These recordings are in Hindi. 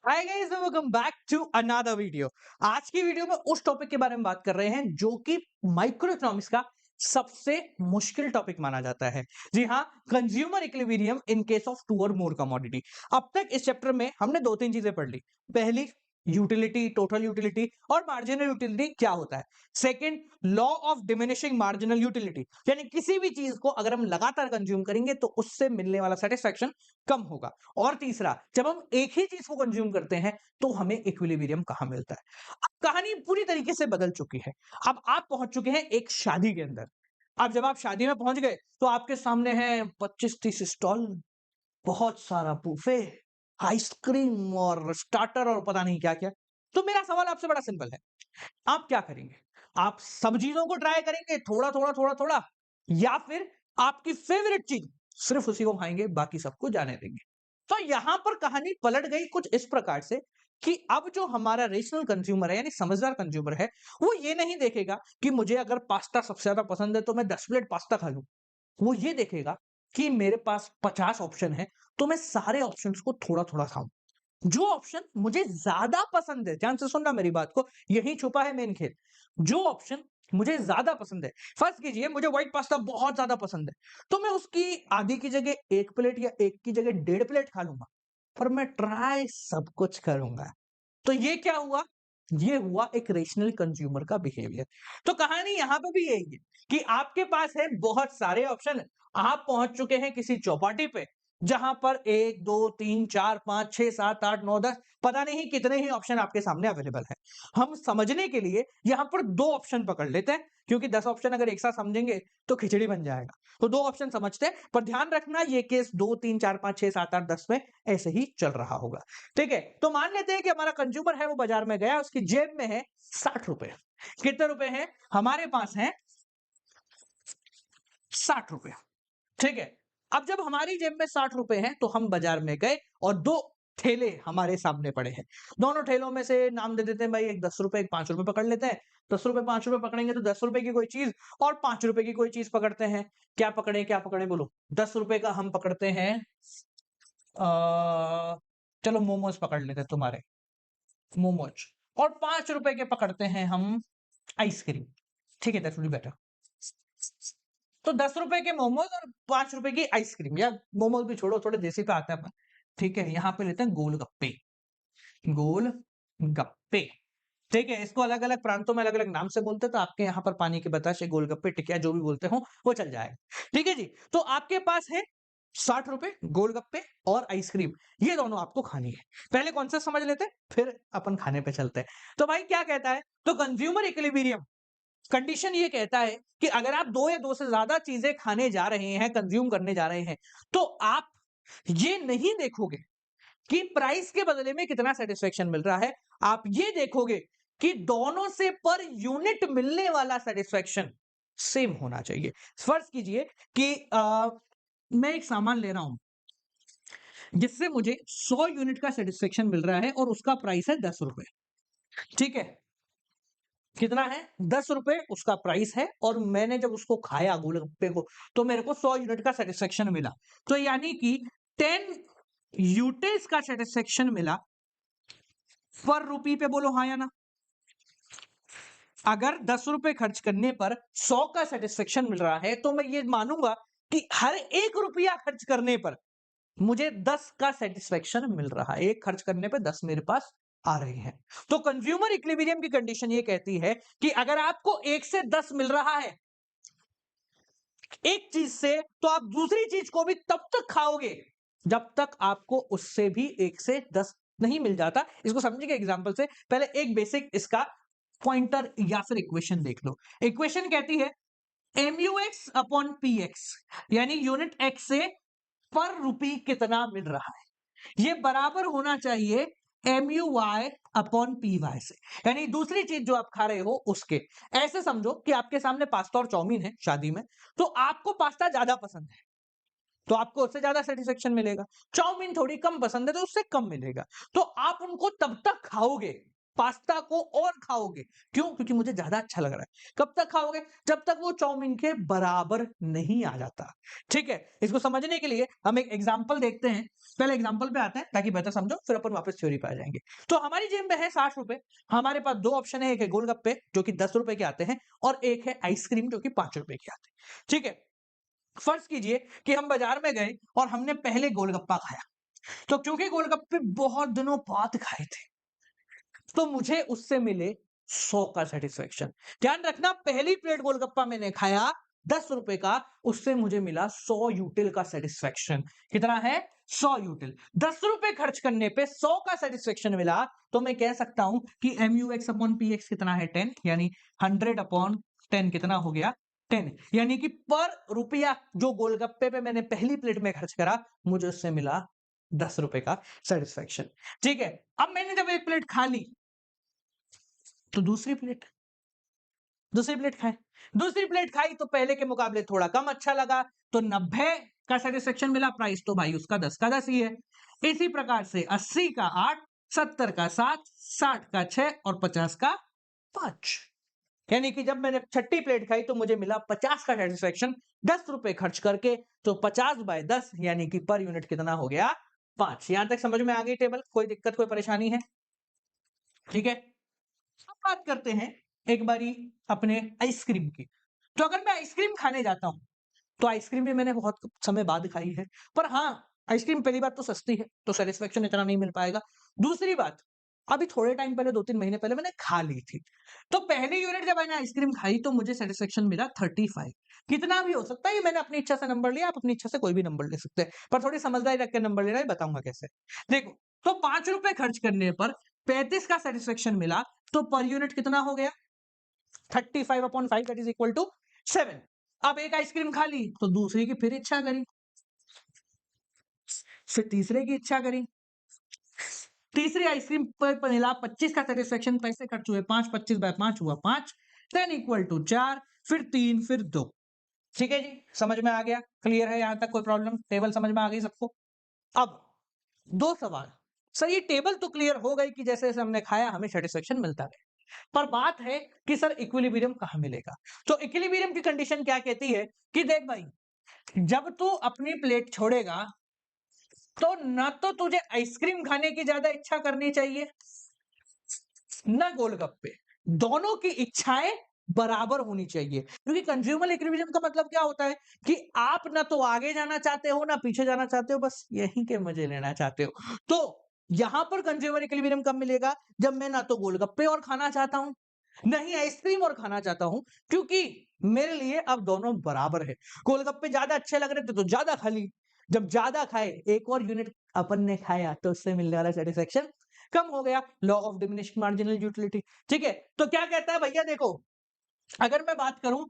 Hi guys, welcome back to another video. आज की वीडियो में उस टॉपिक के बारे में बात कर रहे हैं जो कि माइक्रो इकोनॉमिक्स का सबसे मुश्किल टॉपिक माना जाता है। जी हाँ, consumer equilibrium in case of two or more commodity. अब तक इस चैप्टर में हमने दो तीन चीजें पढ़ ली। पहली, यूटिलिटी, टोटल यूटिलिटी और मार्जिनल यूटिलिटी क्या होता है। Second, law of diminishing marginal utility, यानी किसी भी चीज को अगर हम लगातार कंज्यूम करेंगे तो उससे मिलने वाला सेटिस्फेक्शन कम होगा। और तीसरा, जब हम एक ही चीज को कंज्यूम करते हैं तो हमें इक्विलिब्रियम कहां मिलता है। अब कहानी पूरी तरीके से बदल चुकी है। अब आप पहुंच चुके हैं एक शादी के अंदर। अब जब आप शादी में पहुंच गए तो आपके सामने है 25-30 स्टॉल, बहुत सारा बुफे, आइसक्रीम और स्टार्टर और पता नहीं क्या क्या। तो मेरा सवाल आपसे बड़ा सिंपल है, आप क्या करेंगे? आप सब चीजों को ट्राई करेंगे थोड़ा थोड़ा थोड़ा थोड़ा, या फिर आपकी फेवरेट चीज सिर्फ उसी को खाएंगे, बाकी सबको जाने देंगे? तो यहां पर कहानी पलट गई कुछ इस प्रकार से कि अब जो हमारा रेशनल कंज्यूमर है, यानी समझदार कंज्यूमर है, वो ये नहीं देखेगा कि मुझे अगर पास्ता सबसे ज्यादा पसंद है तो मैं 10 प्लेट पास्ता खा लूं। वो ये देखेगा कि मेरे पास 50 ऑप्शन है, तो मैं सारे ऑप्शंस को थोड़ा थोड़ा खाऊं। जो ऑप्शन मुझे ज्यादा पसंद है, ध्यान से सुनना मेरी बात को, यही छुपा है मेन खेल। जो ऑप्शन मुझे ज्यादा पसंद है, फर्ज कीजिए मुझे व्हाइट पास्ता बहुत ज्यादा पसंद है, तो मैं उसकी आधी की जगह 1 प्लेट या एक की जगह 1.5 प्लेट खा लूंगा, पर मैं ट्राई सब कुछ करूंगा। तो ये क्या हुआ? ये हुआ एक रेशनल कंज्यूमर का बिहेवियर। तो कहानी यहां पे भी यही है कि आपके पास है बहुत सारे ऑप्शन। आप पहुंच चुके हैं किसी चौपाटी पे जहां पर 1 2 3 4 5 6 7 8 9 10 पता नहीं कितने ही ऑप्शन आपके सामने अवेलेबल है। हम समझने के लिए यहां पर दो ऑप्शन पकड़ लेते हैं, क्योंकि 10 ऑप्शन अगर एक साथ समझेंगे तो खिचड़ी बन जाएगा। तो दो ऑप्शन समझते हैं, पर ध्यान रखना ये केस 2 3 4 5 6 7 8 10 में ऐसे ही चल रहा होगा। ठीक है, तो मान लेते हैं कि हमारा कंज्यूमर है, वो बाजार में गया, उसकी जेब में है 60 रुपए। कितने रुपए हैं? हमारे पास है 60 रुपए। ठीक है, अब जब हमारी जेब में 60 रुपए हैं तो हम बाजार में गए और दो ठेले हमारे सामने पड़े हैं। दोनों ठेलों में से नाम दे देते हैं भाई, एक 10 रुपए एक 5 रुपए पकड़ लेते हैं। 10 रुपए 5 रुपए पकड़ेंगे तो 10 रुपए की कोई चीज और 5 रुपए की कोई चीज पकड़ते हैं। क्या पकड़े बोलो? 10 रुपए का हम पकड़ते हैं, आ, चलो मोमोज पकड़ लेते हैं तुम्हारे, मोमोज। और 5 रुपए के पकड़ते हैं हम आइसक्रीम। ठीक है, दैट विल बी बेटर। तो 10 रुपए के मोमोज और 5 रुपए की आइसक्रीम, या मोमोज भी छोड़ो, थोड़े देसी पे आता है अपन। ठीक है, यहाँ पे लेते हैं गोलगप्पे। गोलगप्पे, ठीक है, इसको अलग अलग प्रांतों में अलग अलग नाम से बोलते हैं, तो आपके यहाँ पर पानी के बताशे, गोलगप्पे, टिकिया, जो भी बोलते हो वो चल जाएगा। ठीक है जी, तो आपके पास है 60 रुपए, गोलगप्पे और आइसक्रीम, ये दोनों आपको खानी है। पहले कॉन्सेप्ट समझ लेते हैं, फिर अपन खाने पे चलते हैं। तो भाई क्या कहता है? तो कंज्यूमर इक्विलिब्रियम कंडीशन ये कहता है कि अगर आप दो या दो से ज्यादा चीजें खाने जा रहे हैं, कंज्यूम करने जा रहे हैं, तो आप ये नहीं देखोगे कि प्राइस के बदले में कितना सेटिस्फेक्शन मिल रहा है। आप ये देखोगे कि दोनों से पर यूनिट मिलने वाला सेटिस्फेक्शन सेम होना चाहिए। फर्ज कीजिए कि मैं एक सामान ले रहा हूं जिससे मुझे 100 यूनिट का सेटिस्फेक्शन मिल रहा है और उसका प्राइस है 10 रुपए। ठीक है, कितना है? 10 रुपए उसका प्राइस है, और मैंने जब उसको खाया गोलगप्पे को, तो मेरे को 100 यूनिट का सेटिस्फेक्शन मिला। तो यानी कि 10 यूटेस का सेटिस्फेक्शन मिला पर रुपी पे, बोलो हाँ या ना? अगर 10 रुपए खर्च करने पर 100 का सेटिस्फेक्शन मिल रहा है, तो मैं ये मानूंगा कि हर 1 रुपया खर्च करने पर मुझे 10 का सेटिस्फेक्शन मिल रहा है। एक खर्च करने पे 10 मेरे पास आ रहे हैं। तो कंज्यूमर इक्विलिब्रियम की कंडीशन ये कहती है कि अगर आपको 1 से 10 मिल रहा है एक चीज से, तो आप दूसरी चीज को भी तब तक खाओगे जब तक आपको उससे भी 1 से 10 नहीं मिल जाता। इसको समझिए एग्जांपल से। पहले एक बेसिक इसका पॉइंटर या फिर इक्वेशन देख लो। इक्वेशन कहती है MUX अपॉन PX, यानी यूनिट एक्स से पर रुपी कितना मिल रहा है, ये बराबर होना चाहिए MUY अपॉन PY से, यानी दूसरी चीज जो आप खा रहे हो उसके। ऐसे समझो कि आपके सामने पास्ता और चाउमीन है शादी में, तो आपको पास्ता ज्यादा पसंद है तो आपको उससे ज्यादा सेटिस्फेक्शन मिलेगा। चाउमीन थोड़ी कम पसंद है तो उससे कम मिलेगा। तो आप उनको तब तक खाओगे पास्ता को और खाओगे। क्यों? क्योंकि मुझे ज़्यादा अच्छा लग रहा है। कब तक खाओगे? जब तक वो चाउमीन के बराबर नहीं आ जाता। ठीक है? इसको समझने के लिए हम एक एग्ज़ाम्पल देखते हैं। पहले एग्ज़ाम्पल पे आते हैं ताकि बेहतर समझो, फिर अपन वापस थ्योरी पे आ जाएँगे। तो हमारी जेब में है ₹60। हमारे पास 2 ऑप्शन है, एक है गोलगप्पे जो कि ₹10 के आते हैं और एक है आइसक्रीम जो कि ₹5 के आते हैं। ठीक है? फर्ज़ कीजिए कि हम बाज़ार में गए और हमने पहले गोलगप्पा खाया। तो क्योंकि गोलगप्पे बहुत दिनों बाद खाए थे, तो मुझे उससे मिले 100 का सैटिस्फैक्शन। ध्यान रखना, पहली प्लेट गोलगप्पा मैंने खाया ₹10 का, उससे मुझे मिला 100 यूटिल का सैटिस्फैक्शन। कितना है? 100 यूटिल। ₹10 खर्च करने पे 100 का सैटिस्फैक्शन मिला, तो मैं कह सकता हूं कि MUX अपॉन PX कितना है? 10, यानी 100 अपॉन 10 कितना हो गया? 10। यानी कि पर रुपया जो गोलगप्पे पे मैंने पहली प्लेट में खर्च करा, मुझे उससे मिला ₹10 का सैटिस्फैक्शन। ठीक है? अब मैंने जब एक प्लेट खा ली, तो दूसरी प्लेट खाए। दूसरी प्लेट खाई तो पहले के मुकाबले थोड़ा कम अच्छा लगा, तो 90 का सैटिस्फैक्शन मिला। प्राइस तो भाई उसका 10 का 10 ही है। इसी प्रकार से 80 का 8, 70 का 7, 60 का 6 और 50 का 5। यानी कि जब मैंने छठी प्लेट खाई तो मुझे मिला 50 का सैटिस्फैक्शन ₹10 खर्च करके। तो 50/10 यानी कि पर यूनिट कितना हो गया? 5। यहां तक समझ में आ गई टेबल? कोई दिक्कत, कोई परेशानी है? ठीक है? अब बात करते हैं एक बारी अपने आइसक्रीम की। तो अगर मैं आइसक्रीम खाने जाता हूं, तो आइसक्रीम भी मैंने बहुत समय बाद खाई है। पर हाँ, आइसक्रीम पहली बात तो सस्ती है, तो सैटिस्फैक्शन इतना नहीं मिल पाएगा। दूसरी बात, अभी थोड़े टाइम पहले 2-3 महीने पहले मैंने खा ली थी। तो पहली यूनिट जब मैंने आइसक्रीम खाई तो मुझे सैटिस्फैक्शन मिला 35। कितना भी हो सकता है, ये मैंने अपनी इच्छा से नंबर लिया, आप अपनी इच्छा से कोई भी नंबर ले सकते हैं। पर थोड़ी समझदारी रख के नंबर लेना है, बताऊंगा कैसे। देखो, तो ₹5 खर्च करने पर 35 का सैटिस्फैक्शन मिला, तो पर यूनिट कितना हो गया? 35/5 दैट इज इक्वल टू 7। अब एक आइसक्रीम खा ली तो दूसरी की फिर इच्छा करी, फिर तीसरे की इच्छा करी। तीसरी आइसक्रीम पर मिला 25 का सैटिस्फैक्शन, पैसे खर्च हुए 5, 25/5 हुआ 5, 10 इक्वल टू 4, फिर 3, फिर 2। ठीक है जी, समझ में आ गया? क्लियर है यहां तक? कोई प्रॉब्लम? टेबल समझ में आ गई सबको? अब 2 सवाल। सर ये टेबल तो क्लियर हो गई कि जैसे जैसे हमने खाया हमें सैटिस्फैक्शन मिलता गया। पर बात है कि सर इक्विलिब्रियम कहां मिलेगा? तो इक्विलिब्रियम की कंडीशन क्या कहती है कि देख भाई, जब तू अपनी प्लेट छोड़ेगा तो ना तो तुझे आइसक्रीम खाने की ज्यादा इच्छा करनी चाहिए, ना गोलगप्पे। दोनों की इच्छाएं बराबर होनी चाहिए, क्योंकि कंज्यूमर इक्विलिब्रियम का मतलब क्या होता है कि आप ना तो आगे जाना चाहते हो ना पीछे जाना चाहते हो, बस यहीं के मजे लेना चाहते हो। तो यहां पर कंज्यूमर इक्विलिब्रियम कब मिलेगा? जब मैं ना तो गोलगप्पे और खाना चाहता हूं, नहीं आइसक्रीम और खाना चाहता हूं, क्योंकि मेरे लिए अब दोनों बराबर है। गोलगप्पे ज्यादा अच्छे लग रहे थे तो ज्यादा खा ली, जब ज्यादा खाए एक और यूनिट अपन ने खाया तो उससे मिलने वाला सेटिस्फेक्शन कम हो गया। Law of diminishing marginal utility. ठीक है? तो क्या कहता है भैया, देखो, अगर मैं बात करूं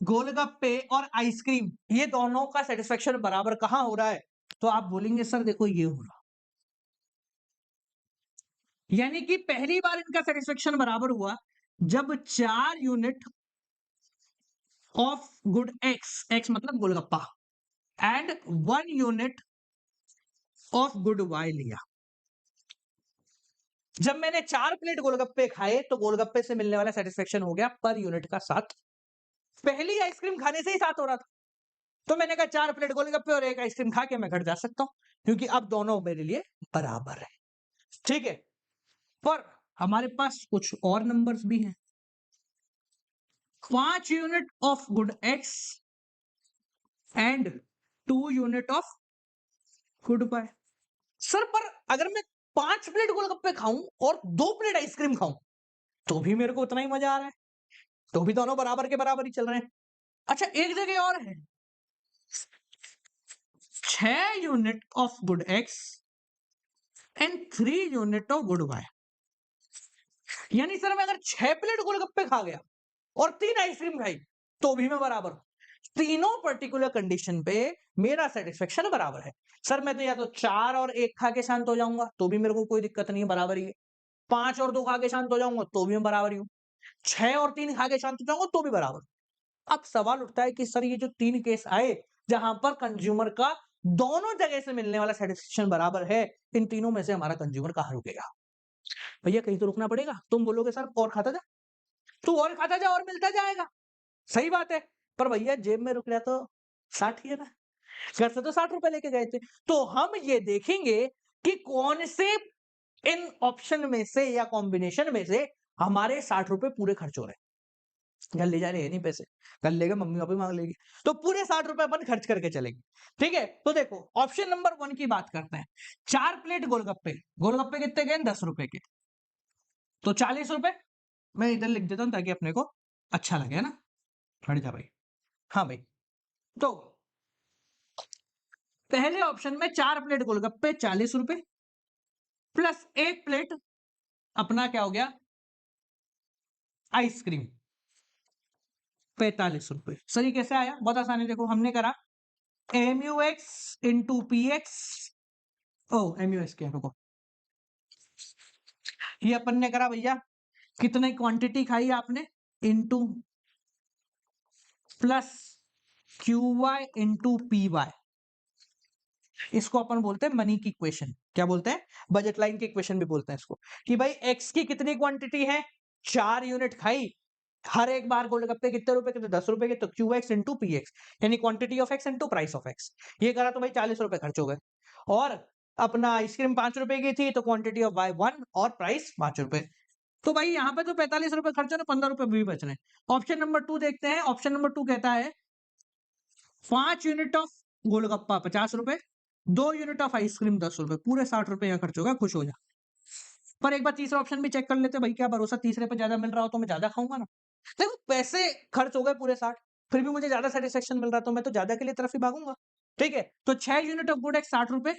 गोलगप्पे और आइसक्रीम, ये दोनों का सेटिस्फेक्शन बराबर कहां हो रहा है, तो आप बोलेंगे सर देखो ये हो रहा, यानी कि पहली बार इनका सेटिस्फेक्शन बराबर हुआ जब 4 unit of good X, X मतलब golgappa, and 1 unit of good Y लिया। जब मैंने 4 प्लेट गोलगप्पे खाए तो गोलगप्पे से मिलने वाला सेटिस्फेक्शन हो गया पर यूनिट का 7। पहली आइसक्रीम खाने से ही 7 हो रहा था, तो मैंने कहा 4 प्लेट गोलगप्पे और एक आइसक्रीम खा के मैं घर जा सकता हूं, क्योंकि अब दोनों मेरे लिए बराबर है। ठीक है? पर हमारे पास कुछ और नंबर्स भी हैं। 5 unit of good X and 2 unit of good Y. Sir पर अगर मैं 5 प्लेट गोलगप्पे खाऊं और 2 प्लेट आइसक्रीम खाऊं, तो भी मेरे को उतना ही मजा आ रहा है, तो भी दोनों बराबर के बराबर ही चल रहे हैं। अच्छा, एक जगह और है, 6 unit of good X and 3 unit of good Y. यानी सर मैं अगर 6 प्लेट गोलगप्पे खा गया और 3 आइसक्रीम खाई, तो भी मैं बराबर हूं। तीनों पर्टिकुलर कंडीशन पे मेरा सेटिस्फेक्शन बराबर है। सर मैं तो या तो 4 और 1 खा के शांत हो जाऊंगा तो भी मेरे को कोई दिक्कत नहीं है, बराबर ही है। 5 और 2 खा के शांत हो जाऊंगा तो भी मैं बराबर ही हूं। 6 और 3 खा के शांत हो जाऊंगा तो भी बराबर। अब सवाल उठता है कि सर ये जो 3 केस आए जहां पर कंज्यूमर का दोनों जगह से मिलने वाला सेटिस्फेक्शन बराबर है, इन तीनों में से हमारा कंज्यूमर कहां रुकेगा? भैया कहीं तो रुकना पड़ेगा। तुम बोलोगे सर और खाता जा, तू और खाता जा और मिलता जाएगा, सही बात है। पर भैया जेब में रुक रहा तो 60 ही है ना, घर से तो 60 रुपए लेके गए थे। तो हम ये देखेंगे कि कौन से इन ऑप्शन में से या कॉम्बिनेशन में से हमारे 60 रुपए पूरे खर्च हो रहे हैं। घर ले जाने है नहीं पैसे, घर लेके मम्मी पापा मांग लेगी, तो पूरे 60 रुपए अपन खर्च करके चलेंगे। ठीक है, तो देखो ऑप्शन नंबर 1 की बात करते हैं। 4 प्लेट गोलगप्पे, गोलगप्पे कितने के? 10 रुपए के, तो 40 रुपए। मैं इधर लिख देता हूं ताकि अपने को अच्छा लगे, है ना। हट जा भाई। हाँ भाई, तो पहले ऑप्शन में 4 प्लेट गोलगप्पे 40 रुपए प्लस 1 प्लेट अपना क्या हो गया, आइसक्रीम 45 रुपए। सही कैसे आया? बहुत आसानी, देखो हमने करा MUX इंटू PX, ओ MUX क्या, रुको, ये अपन ने करा भैया कितने क्वांटिटी खाई आपने into plus QY into PY। इसको अपन बोलते हैं मनी की इक्वेशन। क्या बोलते हैं? बजट लाइन की इक्वेशन भी बोलते हैं इसको, कि भाई एक्स की कितनी क्वांटिटी है, 4 यूनिट खाई, हर एक बार गोलगप्पे कितने रुपए के? तो 10 रुपए के, तो QX इंटू PX, यानी quantity of x into price of x. ये करा तो भाई 40 रुपए खर्च हो गए। और अपना आइसक्रीम 5 रुपए की थी, तो क्वांटिटी ऑफ वाई 1 और प्राइस 5 रुपए। तो भाई यहाँ पे तो 45 रुपए खर्च हो रहे, 15 रुपए भी बच रहे हैं। ऑप्शन नंबर 2 देखते हैं। ऑप्शन नंबर 2 कहता है 5 यूनिट ऑफ गोलगप्पा 50 रुपए, 2 यूनिट ऑफ आइसक्रीम 10 रुपए, पूरे 60 रुपए यहाँ खर्च होगा, खुश हो जा। पर एक बार तीसरा ऑप्शन भी चेक कर लेते भाई, क्या भरोसा, तीसरे पे ज्यादा मिल रहा हो तो मैं ज्यादा खाऊंगा ना। देखो पैसे खर्च हो गए पूरे 60, फिर भी मुझे ज्यादा सेटिस्फेक्शन मिल रहा तो मैं तो ज्यादा के लिए तरफ ही भागूंगा। ठीक है, तो 6 यूनिट ऑफ गुड एक्स 60 रुपए,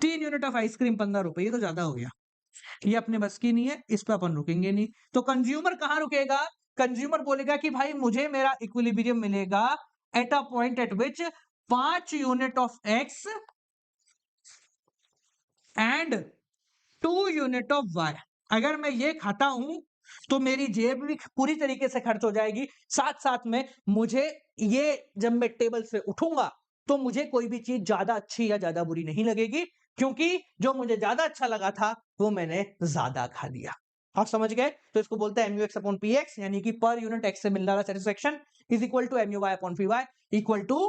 3 यूनिट ऑफ आइसक्रीम 15 रुपए, ये तो ज्यादा हो गया, ये अपने बस की नहीं है, इस पे अपन रुकेंगे नहीं। तो कंज्यूमर कहां रुकेगा? कंज्यूमर बोलेगा कि भाई मुझे मेरा इक्विलिब्रियम मिलेगा at a point at which 5 unit of X and 2 unit of Y. अगर मैं ये खाता हूं तो मेरी जेब भी पूरी तरीके से खर्च हो जाएगी, साथ साथ में मुझे ये, जब मैं टेबल से उठूंगा तो मुझे कोई भी चीज ज्यादा अच्छी या ज्यादा बुरी नहीं लगेगी, क्योंकि जो मुझे ज्यादा अच्छा लगा था वो मैंने ज्यादा खा लिया। आप समझ गए? तो इसको बोलते हैं MUX अपॉन PX, यानी कि पर यूनिट एक्स से मिल रहा satisfaction is equal to MUY upon PY equal to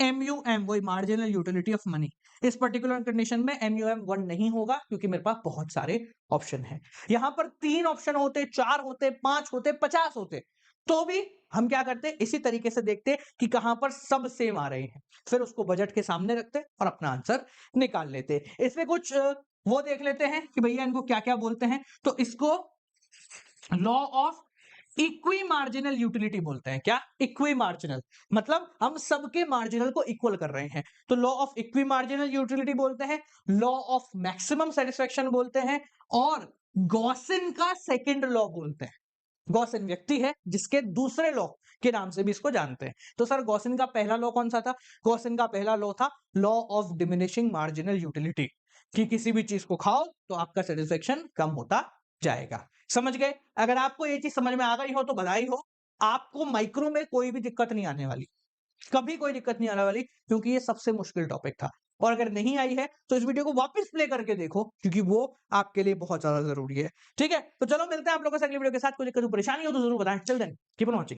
MUM, वही मार्जिनल यूटिलिटी ऑफ मनी। इस पर्टिकुलर कंडीशन में MUM 1 नहीं होगा, क्योंकि मेरे पास बहुत सारे ऑप्शन हैं। यहां पर 3 ऑप्शन होते, 4 होते, 5 होते, 50 होते, तो भी हम क्या करते, इसी तरीके से देखते कि कहां पर सब सेम आ रहे हैं, फिर उसको बजट के सामने रखते और अपना आंसर निकाल लेते। इसमें कुछ वो देख लेते हैं कि भैया इनको क्या क्या बोलते हैं। तो इसको law of equi marginal utility बोलते हैं। क्या? इक्वी मार्जिनल, मतलब हम सबके मार्जिनल को इक्वल कर रहे हैं, तो law of equi marginal utility बोलते हैं, लॉ ऑफ मैक्सिमम सेटिस्फेक्शन बोलते हैं, और गॉसिन का सेकंड लॉ बोलते हैं। गॉसिन व्यक्ति है जिसके दूसरे लॉ के नाम से भी इसको जानते हैं। तो सर गॉसिन का पहला लॉ कौन सा था? गॉसिन का पहला लॉ था law of diminishing marginal utility, कि किसी भी चीज को खाओ तो आपका सेटिस्फेक्शन कम होता जाएगा। समझ गए? अगर आपको ये चीज समझ में आ गई हो तो बधाई हो, आपको माइक्रो में कोई भी दिक्कत नहीं आने वाली, कभी कोई दिक्कत नहीं आने वाली, क्योंकि ये सबसे मुश्किल टॉपिक था। और अगर नहीं आई है तो इस वीडियो को वापस प्ले करके देखो, क्योंकि वो आपके लिए बहुत ज्यादा जरूरी है। ठीक है, तो चलो मिलते हैं आप लोगों से अगली वीडियो के साथ। कोई दिक्कत परेशानी हो तो जरूर बताएं। चल दें, कीप ऑन वॉचिंग।